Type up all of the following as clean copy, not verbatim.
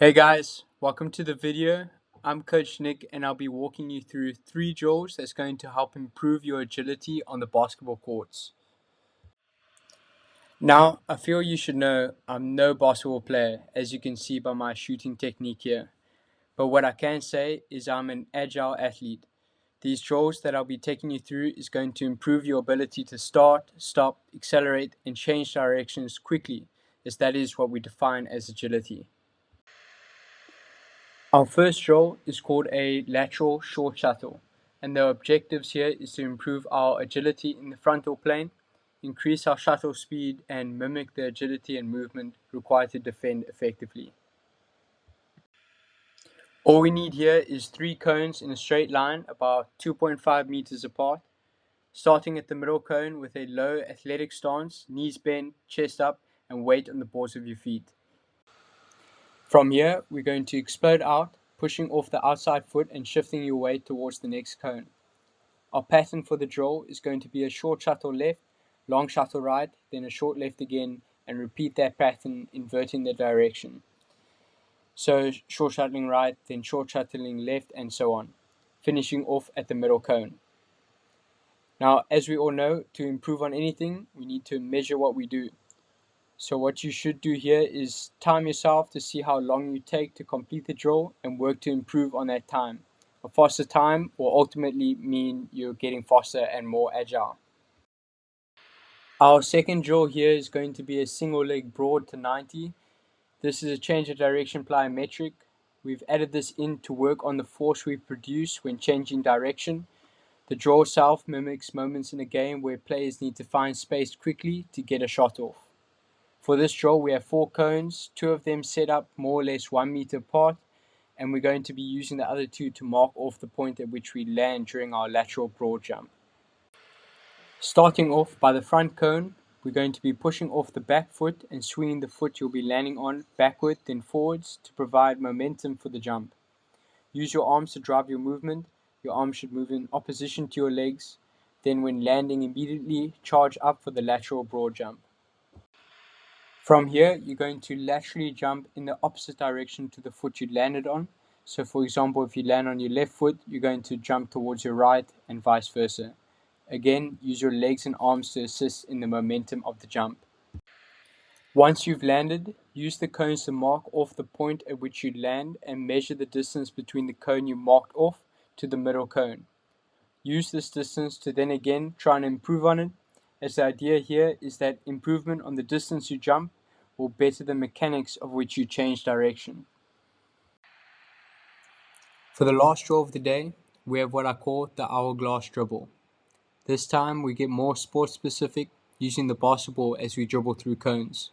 Hey guys, welcome to the video. I'm Coach Nick and I'll be walking you through 3 drills that's going to help improve your agility on the basketball courts. Now, I feel you should know I'm no basketball player, as you can see by my shooting technique here. But what I can say is I'm an agile athlete. These drills that I'll be taking you through is going to improve your ability to start, stop, accelerate, and change directions quickly, as that is what we define as agility. Our first drill is called a lateral short shuttle, and the objectives here is to improve our agility in the frontal plane, increase our shuttle speed, and mimic the agility and movement required to defend effectively. All we need here is 3 cones in a straight line about 2.5 meters apart, starting at the middle cone with a low athletic stance, knees bent, chest up, and weight on the balls of your feet. From here, we're going to explode out, pushing off the outside foot and shifting your weight towards the next cone. Our pattern for the drill is going to be a short shuttle left, long shuttle right, then a short left again, and repeat that pattern inverting the direction. So short shuttling right, then short shuttling left, and so on, finishing off at the middle cone. Now, as we all know, to improve on anything, we need to measure what we do. So what you should do here is time yourself to see how long you take to complete the drill and work to improve on that time. A faster time will ultimately mean you're getting faster and more agile. Our second drill here is going to be a single leg broad to 90. This is a change of direction plyometric. We've added this in to work on the force we produce when changing direction. The drill itself mimics moments in a game where players need to find space quickly to get a shot off. For this drill, we have 4 cones, 2 of them set up more or less 1 meter apart, and we're going to be using the other 2 to mark off the point at which we land during our lateral broad jump. Starting off by the front cone, we're going to be pushing off the back foot and swinging the foot you'll be landing on backward then forwards to provide momentum for the jump. Use your arms to drive your movement. Your arms should move in opposition to your legs. Then when landing immediately, charge up for the lateral broad jump. From here, you're going to laterally jump in the opposite direction to the foot you landed on. So for example, if you land on your left foot, you're going to jump towards your right and vice versa. Again, use your legs and arms to assist in the momentum of the jump. Once you've landed, use the cones to mark off the point at which you land and measure the distance between the cone you marked off to the middle cone. Use this distance to then again try and improve on it, as the idea here is that improvement on the distance you jump will better the mechanics of which you change direction. For the last drill of the day, we have what I call the hourglass dribble. This time we get more sport specific, using the basketball as we dribble through cones.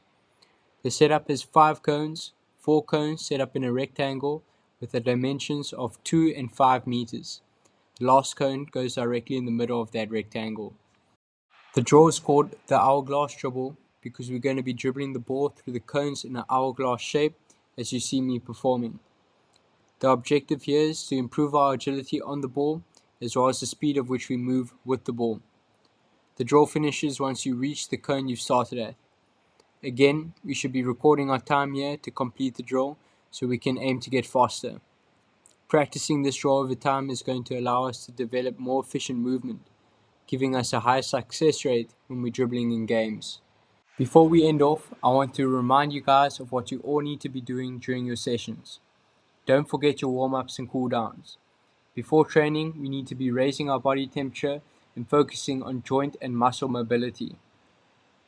The setup is 5 cones, 4 cones set up in a rectangle with the dimensions of 2 and 5 meters. The last cone goes directly in the middle of that rectangle. The drill is called the hourglass dribble because we're going to be dribbling the ball through the cones in an hourglass shape as you see me performing. The objective here is to improve our agility on the ball as well as the speed of which we move with the ball. The drill finishes once you reach the cone you've started at. Again, we should be recording our time here to complete the drill so we can aim to get faster. Practicing this drill over time is going to allow us to develop more efficient movement, giving us a higher success rate when we're dribbling in games. Before we end off, I want to remind you guys of what you all need to be doing during your sessions. Don't forget your warm-ups and cool-downs. Before training, we need to be raising our body temperature and focusing on joint and muscle mobility.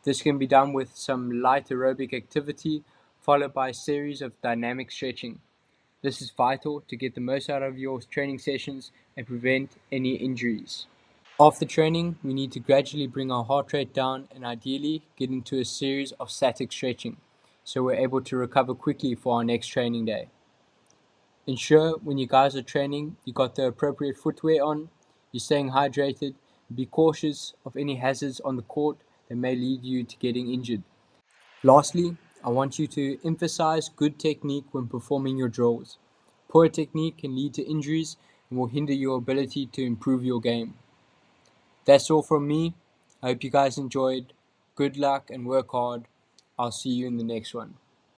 This can be done with some light aerobic activity followed by a series of dynamic stretching. This is vital to get the most out of your training sessions and prevent any injuries. After training, we need to gradually bring our heart rate down and ideally get into a series of static stretching so we're able to recover quickly for our next training day. Ensure when you guys are training, you got the appropriate footwear on, you're staying hydrated, be cautious of any hazards on the court that may lead you to getting injured. Lastly, I want you to emphasize good technique when performing your drills. Poor technique can lead to injuries and will hinder your ability to improve your game. That's all from me. I hope you guys enjoyed. Good luck and work hard. I'll see you in the next one.